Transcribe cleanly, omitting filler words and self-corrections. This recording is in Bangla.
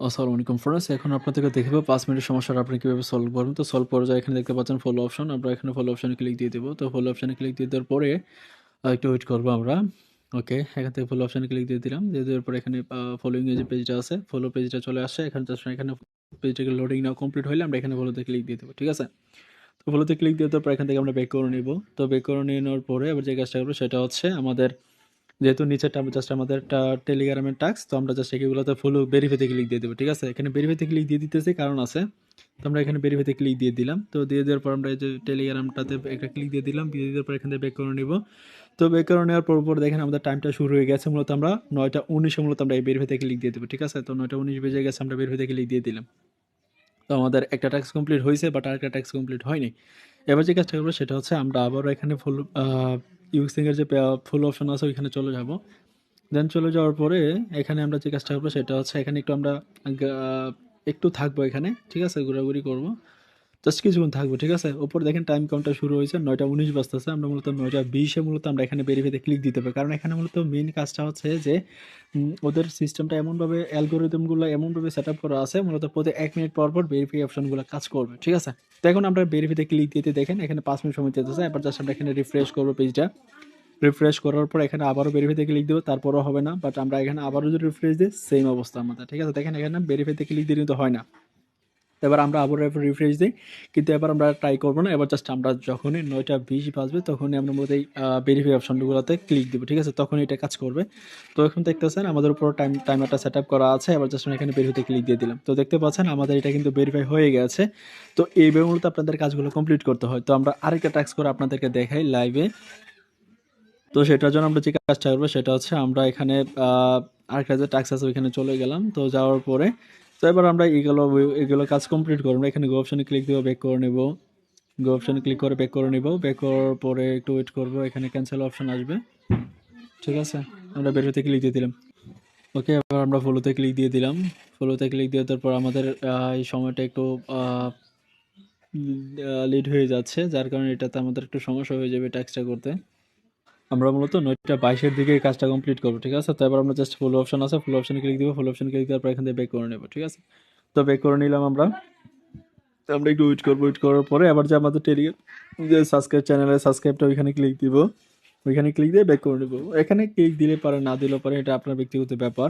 আসসালামু আলাইকুম ফ্রেন্ডস, এখন আপনাদেরকে দেখাবো 5 মিনিটের সমস্যাটা আপনি কিভাবে সলভ করবেন। তো সলভ করার যায় এখানে দেখতে পাচ্ছেন ফলো অপশন। আমরা এখানে ফলো অপশনে ক্লিক দিয়ে দেবো। তো ফলো অপশনে ক্লিক দিয়ে দেওয়ার পরে একটু ওয়েট করবো আমরা। ওকে, এখান থেকে ফলো অপশনে ক্লিক দিয়ে দিলাম। দিয়ে দেওয়ার পরে এখানে ফলোইং এর যে পেজটা আছে, ফলো পেজটা চলে আসছে। এখানে জাস্ট এখানে পেজটাকে লোডিং নাও কমপ্লিট হলে আমরা এখানে ফলোতে ক্লিক দিয়ে দেবো। ঠিক আছে? তো ফলোতে ক্লিক দিয়ে দেওয়ার পর এখান থেকে আমরা ব্যাক করে নিব। তো ব্যাক করে নিয়ে নেওয়ার পরে আবার যে কাজটা করবো সেটা হচ্ছে আমাদের যেহেতু নিচেরটা জাস্ট আমাদের টেলিগ্রামের টাস্ক, তো আমরা জাস্ট এগুলোতে ফুল ভেরিফাইতে ক্লিক দিয়ে দেবো। ঠিক আছে? এখানে ভেরিফাইতে ক্লিক দিয়ে দিতেছি কারণ আছে। তো আমরা এখানে ভেরিফাইতে ক্লিক দিয়ে দিলাম। তো দিয়ে দেওয়ার পর আমরা এই যে টেলিগ্রামটাতে একটা ক্লিক দিয়ে দিলাম। দিয়ে দেওয়ার পর এখান থেকে ব্যাক করে নিব। তো ব্যাক করে নেওয়ার পর দেখেন আমাদের টাইমটা শুরু হয়ে গেছে। মূলত আমরা 9টা 19 মূলত আমরা এই ভেরিফাইতে ক্লিক দিয়ে দেবো। ঠিক আছে? তো 9টা 19 বেজে গেছে, আমরা ভেরিফাইতে ক্লিক দিয়ে দিলাম। তো আমাদের একটা টাস্ক কমপ্লিট হয়েছে, বাট আরেকটা টাস্ক কমপ্লিট হয়নি। এবার যে কাজটা করবো সেটা হচ্ছে আমরা আবারও এখানে ফুল ইউজিং এর যে ফুল অপশন আছে ওইখানে চলে যাব। দেন চলে যাওয়ার পরে এখানে আমরা যে কাজটা করবো সেটা হচ্ছে এখানে একটু আমরা একটু থাকবো এখানে। ঠিক আছে? ঘোরাঘুরি করবো, জাস্ট কিছুক্ষণ থাকবো। ঠিক আছে? উপরে দেখেন টাইম কাউন্টটা শুরু হয়েছে, 9টা 19 বাজতেছে। আমরা মূলত 9টা 20-এ মূলত আমরা এখানে ভেরিফাইতে ক্লিক দিতে হবে, কারণ এখানে মূলত মেইন কাজটা হচ্ছে যে ওদের সিস্টেমটা এমনভাবে, অ্যালগোরিদমগুলো এমনভাবে সেট আপ করা আছে মূলত প্রতি 1 মিনিট পর পর ভেরিফাই অপশনগুলো কাজ করবে। ঠিক আছে? তো এখন আমরা ভেরিফাইতে ক্লিক দিতে দেখেন এখানে 5 মিনিট সময় যেতেছে। এবার জাস্ট আমরা এখানে রিফ্রেশ করবো পেজটা। রিফ্রেশ করার পর এখানে আবারও ভেরিফাইতে ক্লিক দেবো, তারপরও হবে না। বাট আমরা এখানে আবারও যদি রিফ্রেশ দিই সেম অবস্থা আমাদের। ঠিক আছে? দেখেন এখানে ভেরিফাইতে ক্লিক দিয়ে কিন্তু হয় না। এবার আমরা আবার রিফ্রেশ দিই, কিন্তু এবার আমরা ট্রাই করবো না। এবার জাস্ট আমরা যখনই 9টা 20 বাজবে তখনই আমরা মূলত এই ভেরিফাই অপশনগুলোতে ক্লিক দেবো। ঠিক আছে? তখনই এটা কাজ করবে। তো এখন দেখতেছেন আমাদের উপর টাইমারটা সেট আপ করা আছে। এবার জাস্ট আমরা এখানে ভেরিফাইতে ক্লিক দিয়ে দিলাম। তো দেখতে পাচ্ছেন আমাদের এটা কিন্তু ভেরিফাই হয়ে গেছে। তো এইভাবে মূলত আপনাদের কাজগুলো কমপ্লিট করতে হয়। তো আমরা আরেকটা টাস্ক করে আপনাদেরকে দেখাই লাইভে। তো সেটার জন্য আমরা যে কাজটা করবো সেটা হচ্ছে আমরা এখানে আরেকটা যে টাস্ক আছে ওইখানে চলে গেলাম। তো যাওয়ার পরে তো এবার আমরা এগুলো কাজ কমপ্লিট করবো। এখানে গো অপশনে ক্লিক দেবো, ব্যাক করে নেব। গো অপশনে ক্লিক করে ব্যাক করে নিব। ব্যাক করার পরে একটু ওয়েট করবো, এখানে ক্যান্সেল অপশন আসবে। ঠিক আছে? আমরা বেরোতে ক্লিক দিয়ে দিলাম। ওকে, এবার আমরা ফলোতে ক্লিক দিয়ে দিলাম। ফলোতে ক্লিক দিয়ে দেওয়ার পর আমাদের এই সময়টা একটু লিড হয়ে যাচ্ছে, যার কারণে এটাতে আমাদের একটু সমস্যা হয়ে যাবে টাস্কটা করতে। আমরা মূলত 9টা 22-এর দিকে এই কাজটা কমপ্লিট করবো। ঠিক আছে? তো এবার আমরা জাস্ট ফুল অপশন আছে, ফুল অপশনে ক্লিক দিব। ফুল অপশনে ক্লিক দেওয়ার পর এখান থেকে ব্যাক করে নেবো। ঠিক আছে? তো ব্যাক করে নিলাম আমরা। তো আমরা একটু ওয়েট করবো। ওয়েট করার পরে আবার যে আমাদের টেলিগ্রাম যে সাবস্ক্রাইব চ্যানেলের সাবস্ক্রাইবটা ওইখানে ক্লিক দিব। ওইখানে ক্লিক দিয়ে ব্যাক করে নেবো। এখানে ক্লিক দিলে পারে, না দিলেও পারে, এটা আপনার ব্যক্তিগত ব্যাপার।